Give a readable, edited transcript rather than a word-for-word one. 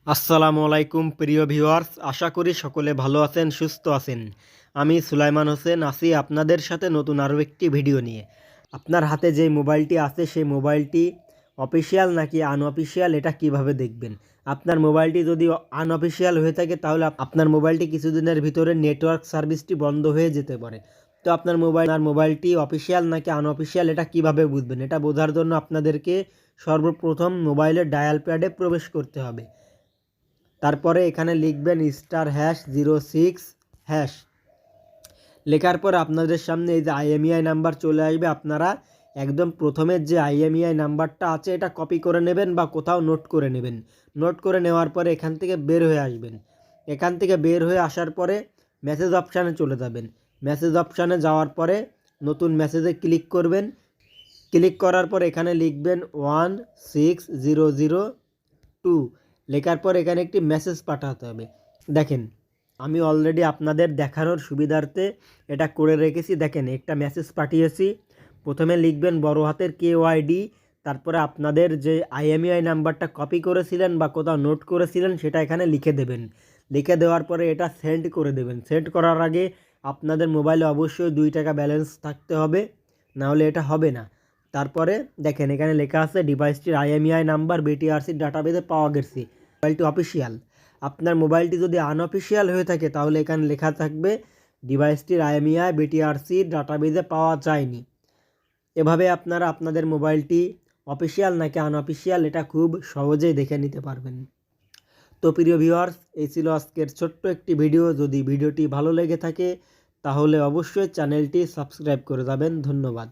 আসসালামু আলাইকুম প্রিয় ভিউয়ার্স, আশা করি সকলে ভালো আছেন, সুস্থ আছেন। আমি সুলাইমান হোসেন আছি আপনাদের সাথে নতুন আরও একটি ভিডিও নিয়ে। আপনার হাতে যে মোবাইলটি আছে সেই মোবাইলটি অফিসিয়াল নাকি আনঅফিসিয়াল এটা কিভাবে দেখবেন। আপনার মোবাইলটি যদি আনঅফিসিয়াল হয়ে থাকে তাহলে আপনার মোবাইলটি কিছুদিনের ভিতরে নেটওয়ার্ক সার্ভিসটি বন্ধ হয়ে যেতে পারে। তো আপনার মোবাইলটি অফিসিয়াল নাকি আনঅফিসিয়াল এটা কিভাবে বুঝবেন, এটা বোঝার জন্য আপনাদেরকে সর্বপ্রথম মোবাইলের ডায়াল প্যাডে প্রবেশ করতে হবে। তারপরে এখানে লিখবেন *06# লেখার পর আপনাদের সামনে এই যে আইএমইআই নাম্বার চলে আসবে। আপনারা একদম প্রথমের যে আইএমইআই নাম্বারটা আছে এটা কপি করে নেবেন বা কোথাও নোট করে নেবেন। নোট করে নেওয়ার পরে এখান থেকে বের হয়ে আসবেন। এখান থেকে বের হয়ে আসার পরে মেসেজ অপশানে চলে যাবেন। মেসেজ অপশানে যাওয়ার পরে নতুন মেসেজে ক্লিক করবেন। ক্লিক করার পর এখানে লিখবেন 16002 লেখার পর এখানে একটি মেসেজ পাঠাতে হবে। দেখেন, আমি অলরেডি আপনাদের দেখানোর সুবিধার্থে এটা করে রেখেছি। দেখেন, একটা মেসেজ পাঠিয়েছি। প্রথমে লিখবেন বড় হাতের KYD, তারপরে আপনাদের যে আইএমইআই নাম্বারটা কপি করেছিলেন বা কোথাও নোট করেছিলেন সেটা এখানে লিখে দেবেন। লিখে দেওয়ার পরে এটা সেন্ড করে দেবেন। সেন্ড করার আগে আপনাদের মোবাইলে অবশ্যই 2 টাকা ব্যালেন্স থাকতে হবে, নাহলে এটা হবে না। তারপরে দেখেন এখানে লেখা আছে ডিভাইসটির আইএমইআই নাম্বার বিটিআরসির ডাটাবেসে পাওয়া গেছে, মোবাইলটি অফিসিয়াল। আপনার মোবাইলটি যদি আনঅফিসিয়াল হয়ে থাকে তাহলে এখানে লেখা থাকবে ডিভাইসটির আইএমইআই বিটিআরসির ডাটাবেসে পাওয়া যায়নি। এভাবে আপনারা আপনাদের মোবাইলটি অফিসিয়াল নাকি আনঅফিসিয়াল এটা খুব সহজেই দেখে নিতে পারবেন। তো প্রিয় ভিউয়ার্স, এই ছিল আজকের ছোট্ট একটি ভিডিও। যদি ভিডিওটি ভালো লেগে থাকে তাহলে অবশ্যই চ্যানেলটি সাবস্ক্রাইব করে যাবেন। ধন্যবাদ।